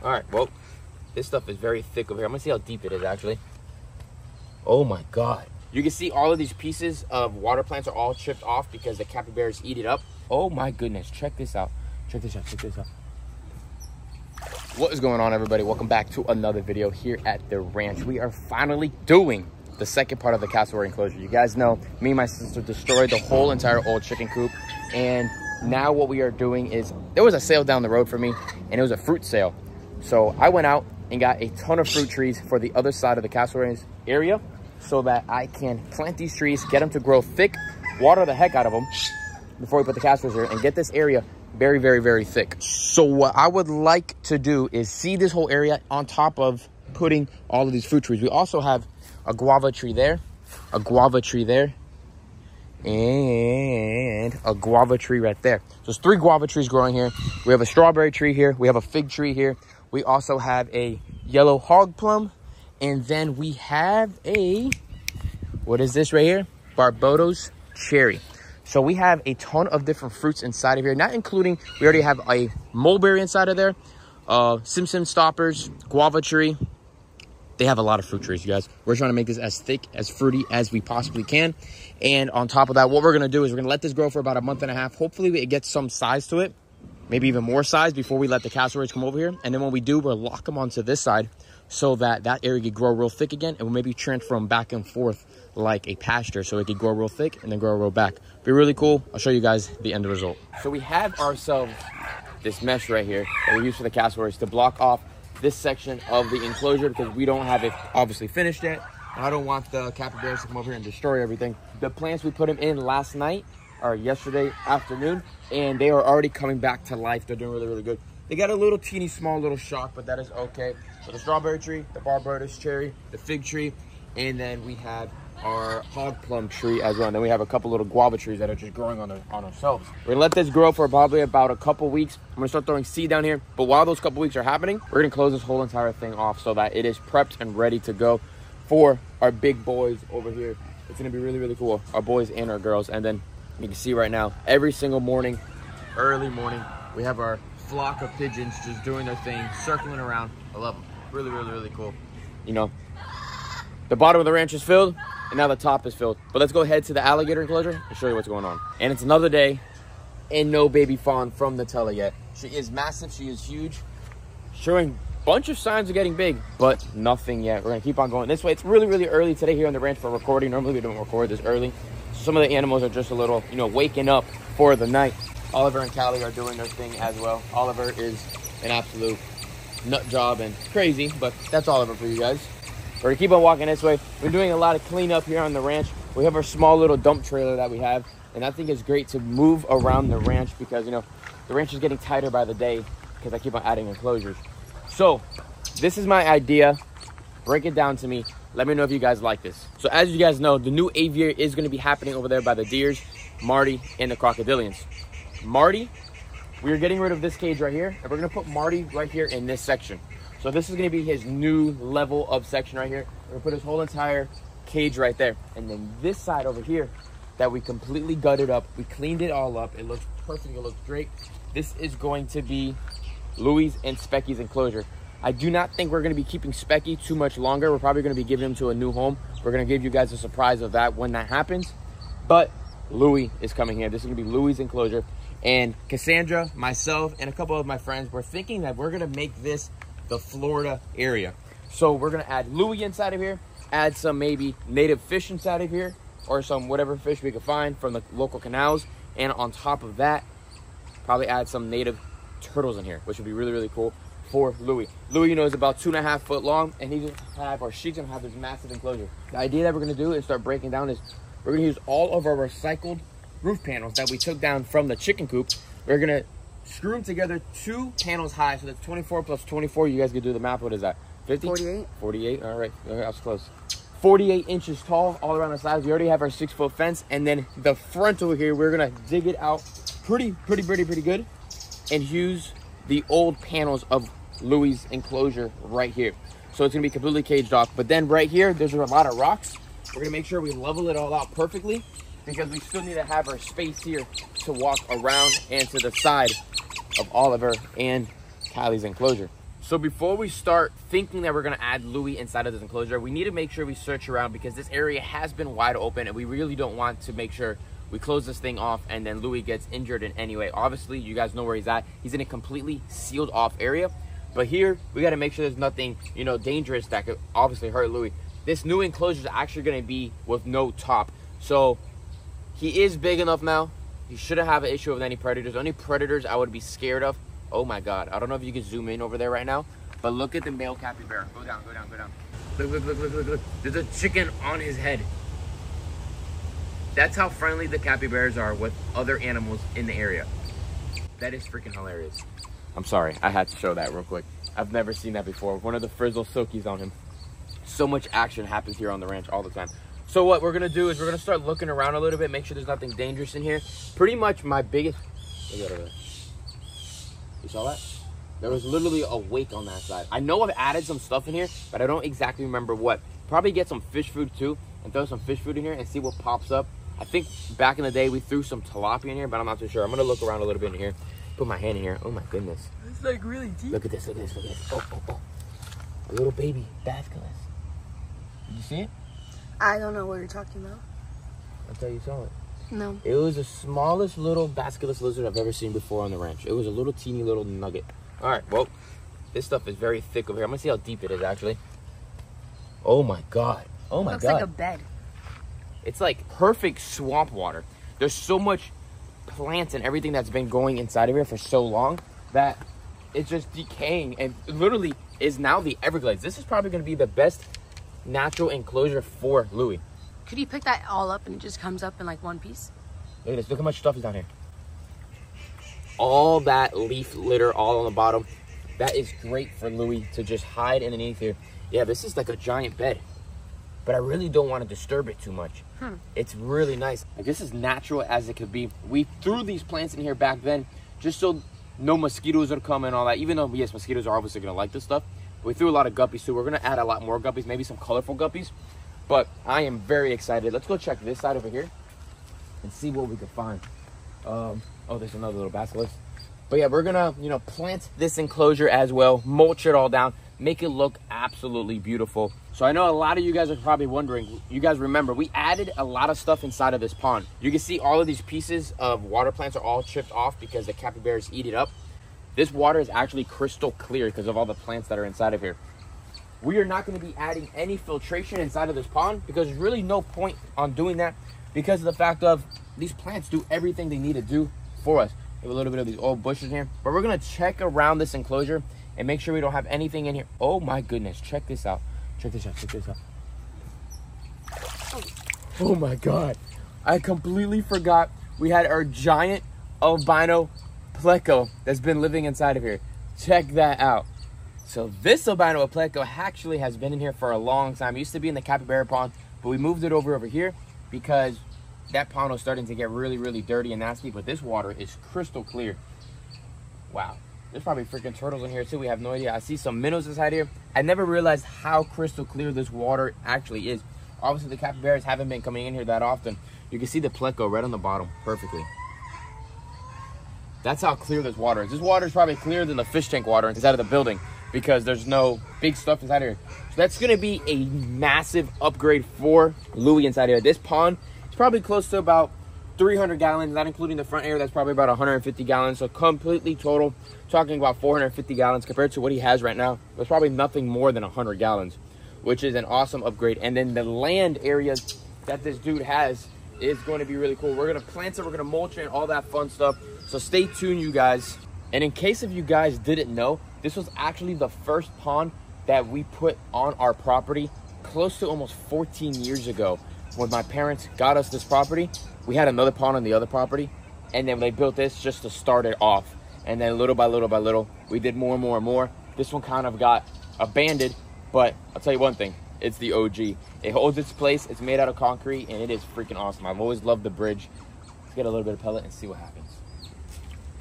All right, well, this stuff is very thick over here. I'm gonna see how deep it is actually. Oh my God. You can see all of these pieces of water plants are all chipped off because the capybaras eat it up. Oh my goodness, check this out. Check this out, check this out. What is going on, everybody? Welcome back to another video here at the ranch. We are finally doing the second part of the cassowary enclosure. You guys know, me and my sister destroyed the whole entire old chicken coop. And now what we are doing is, there was a sale down the road for me and it was a fruit sale. So I went out and got a ton of fruit trees for the other side of the cassowary area so that I can plant these trees, get them to grow thick, water the heck out of them before we put the cassowaries here, and get this area very, very, very thick. So what I would like to do is see this whole area on top of putting all of these fruit trees. We also have a guava tree there, a guava tree there, and a guava tree right there. So there's 3 guava trees growing here. We have a strawberry tree here. We have a fig tree here. We also have a yellow hog plum. And then we have a, what is this right here? Barbados cherry. So we have a ton of different fruits inside of here, not including, we already have a mulberry inside of there, Simpson stoppers, guava tree. They have a lot of fruit trees, you guys. We're trying to make this as thick, as fruity as we possibly can. And on top of that, what we're going to do is we're going to let this grow for about a month and a half. Hopefully it gets some size to it, maybe even more size before we let the cassowaries come over here. And then when we do, we'll lock them onto this side so that that area could grow real thick again. And we'll maybe transfer them back and forth like a pasture so it could grow real thick and then grow real back. Be really cool. I'll show you guys the end result. So we have ourselves this mesh right here that we use for the cassowaries to block off this section of the enclosure because we don't have it obviously finished yet. I don't want the capybaras to come over here and destroy everything. The plants we put them in last night or yesterday afternoon, and they are already coming back to life. They're doing really, really good. They got a little teeny small little shock, but that is okay. So the strawberry tree, the Barbados cherry, the fig tree, and then we have our hog plum tree as well. And then we have a couple little guava trees that are just growing on ourselves. We're gonna let this grow for probably about a couple weeks. I'm gonna start throwing seed down here. But while those couple weeks are happening, we're gonna close this whole entire thing off so that it is prepped and ready to go for our big boys over here. It's gonna be really, really cool. Our boys and our girls. And then you can see right now, every single morning, early morning, we have our flock of pigeons just doing their thing, circling around. I love them. Really, really, really cool. You know, the bottom of the ranch is filled, and now the top is filled. But let's go ahead to the alligator enclosure and show you what's going on. And it's another day, and no baby fawn from Nutella yet. She is massive, she is huge, showing a bunch of signs of getting big, but nothing yet. We're gonna keep on going this way. It's really, really early today here on the ranch for recording. Normally we don't record this early. So some of the animals are just a little, you know, waking up for the night. Oliver and Callie are doing their thing as well. Oliver is an absolute nut job and crazy, but that's Oliver for you guys. We're gonna keep on walking this way. We're doing a lot of cleanup here on the ranch. We have our small little dump trailer that we have, and I think it's great to move around the ranch because, you know, the ranch is getting tighter by the day because I keep on adding enclosures. So this is my idea. Break it down to me. Let me know if you guys like this. So as you guys know, the new aviary is gonna be happening over there by the deers, Marty, and the crocodilians. Marty, we're getting rid of this cage right here, and we're gonna put Marty right here in this section. So this is gonna be his new level of section right here. We're gonna put his whole entire cage right there. And then this side over here that we completely gutted up, we cleaned it all up. It looks perfect, it looks great. This is going to be Louie's and Specky's enclosure. I do not think we're gonna be keeping Specky too much longer. We're probably gonna be giving him to a new home. We're gonna give you guys a surprise of that when that happens. But Louie is coming here. This is gonna be Louie's enclosure. And Cassandra, myself, and a couple of my friends, we're thinking that we're gonna make this the Florida area. So we're gonna add Louie inside of here, add some maybe native fish inside of here, or some whatever fish we could find from the local canals. And on top of that, probably add some native turtles in here, which would be really, really cool for Louie. Louie, you know, is about 2.5 foot long, and he's gonna have, or she's gonna have this massive enclosure. The idea that we're gonna do is start breaking down is we're gonna use all of our recycled roof panels that we took down from the chicken coop. We're gonna screw them together 2 panels high, so that's 24 plus 24. You guys can do the math. What is that? 50? 48. 48. All right, I was close. 48 inches tall all around the sides. We already have our 6-foot fence, and then the front over here, we're gonna dig it out pretty good, and use the old panels of Louie's enclosure right here. So it's gonna be completely caged off. But then right here, there's a lot of rocks. We're gonna make sure we level it all out perfectly, because we still need to have our space here to walk around and to the side of Oliver and Kylie's enclosure. So before we start thinking that we're gonna add Louis inside of this enclosure, we need to make sure we search around because this area has been wide open and we really don't want to make sure we close this thing off and then Louis gets injured in any way. Obviously, you guys know where he's at. He's in a completely sealed off area. But here, we gotta make sure there's nothing, you know, dangerous that could obviously hurt Louis. This new enclosure is actually gonna be with no top. So he is big enough now. He shouldn't have an issue with any predators. Only predators I would be scared of. Oh my God, I don't know if you can zoom in over there right now, but look at the male capybara. Go down, go down, go down. Look, look, look, look, look, look. There's a chicken on his head. That's how friendly the capybaras are with other animals in the area. That is freaking hilarious. I'm sorry, I had to show that real quick. I've never seen that before. One of the frizzle silkies on him. So much action happens here on the ranch all the time. So what we're gonna do is we're gonna start looking around a little bit, make sure there's nothing dangerous in here. Pretty much my biggest, look at it. You saw that? There was literally a wake on that side. I know I've added some stuff in here, but I don't exactly remember what. Probably get some fish food too and throw some fish food in here and see what pops up. I think back in the day we threw some tilapia in here, but I'm not too sure. I'm gonna look around a little bit in here. Put my hand in here. Oh my goodness. It's like really deep. Look at this, look at this, look at this. Oh, oh, oh. A little baby basculus. Did you see it? I don't know what you're talking about. I thought you saw it. No. It was the smallest little basculus lizard I've ever seen before on the ranch. It was a little teeny little nugget. All right, well, this stuff is very thick over here. I'm gonna see how deep it is actually. Oh my God. Oh my God. Looks like a bed. It's like perfect swamp water. There's so much plants and everything that's been going inside of here for so long that it's just decaying and literally is now the Everglades. This is probably gonna be the best natural enclosure for Louis. Could you pick that all up and it just comes up in like one piece? Look at this, look how much stuff is down here. All that leaf litter all on the bottom. That is great for Louis to just hide underneath here. Yeah, this is like a giant bed, but I really don't want to disturb it too much. It's really nice. Like, this is natural as it could be. We threw these plants in here back then just so no mosquitoes would come and all that, even though, yes, mosquitoes are obviously gonna like this stuff. We threw a lot of guppies too. We're gonna add a lot more guppies, maybe some colorful guppies, but I am very excited. Let's go check this side over here and see what we can find. Oh, there's another little basilisk. But yeah, we're gonna, you know, plant this enclosure as well, mulch it all down, make it look absolutely beautiful. So I know a lot of you guys are probably wondering, you guys remember, we added a lot of stuff inside of this pond. You can see all of these pieces of water plants are all chipped off because the capybaras eat it up. This water is actually crystal clear because of all the plants that are inside of here. We are not going to be adding any filtration inside of this pond because there's really no point on doing that because of the fact of these plants do everything they need to do for us. We have a little bit of these old bushes here, but we're going to check around this enclosure and make sure we don't have anything in here. Oh my goodness, check this out. Check this out, check this out. Oh my God. I completely forgot we had our giant albino pleco that's been living inside of here. Check that out. So this albino pleco actually has been in here for a long time. It used to be in the capybara pond, but we moved it over here because that pond was starting to get really, really dirty and nasty, but this water is crystal clear. Wow. There's probably freaking turtles in here too. We have no idea. I see some minnows inside here. I never realized how crystal clear this water actually is. Obviously, the capybaras haven't been coming in here that often. You can see the pleco right on the bottom perfectly. That's how clear this water is. This water is probably clearer than the fish tank water inside of the building because there's no big stuff inside here. So that's going to be a massive upgrade for Louis inside here. This pond is probably close to about 300 gallons, not including the front area. That's probably about 150 gallons. So completely total, talking about 450 gallons compared to what he has right now. There's probably nothing more than 100 gallons, which is an awesome upgrade. And then the land area that this dude has is going to be really cool. We're going to plant it, we're going to mulch it, and all that fun stuff. So stay tuned, you guys. And in case of you guys didn't know, this was actually the first pond that we put on our property close to almost 14 years ago. When my parents got us this property, we had another pond on the other property, and then they built this just to start it off. And then little by little by little, we did more and more and more. This one kind of got abandoned, but I'll tell you one thing, it's the OG. It holds its place, it's made out of concrete, and it is freaking awesome. I've always loved the bridge. Let's get a little bit of pellet and see what happens.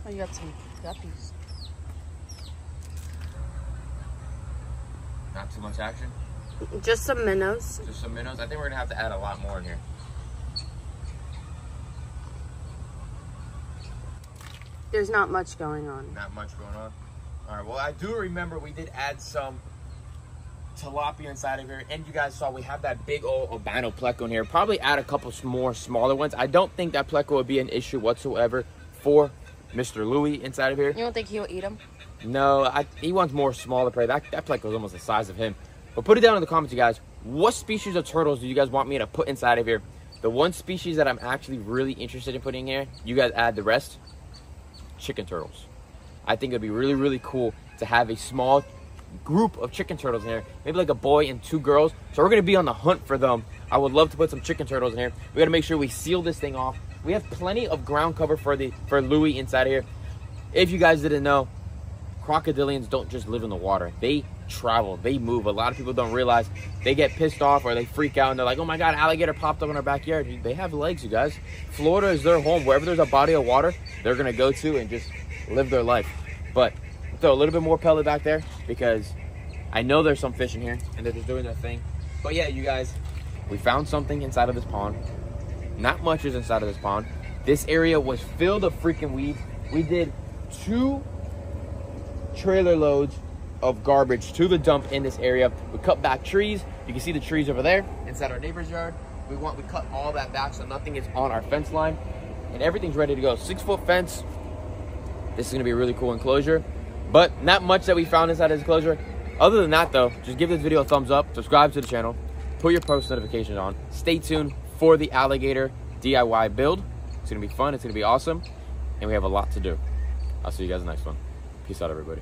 Oh, you got some guppies. Not too much action? Just some minnows. Just some minnows? I think we're gonna have to add a lot more in here. There's not much going on. Not much going on? All right, well, I do remember we did add some tilapia inside of here, and you guys saw we have that big old albino pleco in here. Probably add a couple more smaller ones. I don't think that pleco would be an issue whatsoever for Mr. Louie inside of here. You don't think he'll eat them? No, he wants more smaller prey. That pleco is almost the size of him. But put it down in the comments, you guys. What species of turtles do you guys want me to put inside of here? The one species that I'm actually really interested in putting here, you guys add the rest. Chicken turtles. I think it'd be really, really cool to have a small group of chicken turtles in here. Maybe like a boy and 2 girls. So we're going to be on the hunt for them. I would love to put some chicken turtles in here. We got to make sure we seal this thing off. We have plenty of ground cover for Louie inside here. If you guys didn't know, crocodilians don't just live in the water. They travel, they move. A lot of people don't realize they get pissed off or they freak out and they're like, oh my God, alligator popped up in our backyard. They have legs, you guys. Florida is their home. Wherever there's a body of water, they're going to go to and just live their life. But throw a little bit more pellet back there because I know there's some fish in here and they're just doing their thing. But yeah, you guys, we found something inside of this pond. Not much is inside of this pond. This area was filled of freaking weeds. We did 2 trailer loads of garbage to the dump in this area. We cut back trees. You can see the trees over there inside our neighbor's yard. We cut all that back so nothing is on our fence line, and everything's ready to go. 6-foot fence. This is gonna be a really cool enclosure, but not much that we found inside this enclosure. Other than that though, just give this video a thumbs up, subscribe to the channel, put your post notifications on. Stay tuned for the alligator DIY build. It's gonna be fun, it's gonna be awesome, and we have a lot to do. I'll see you guys in the next one. Peace out, everybody.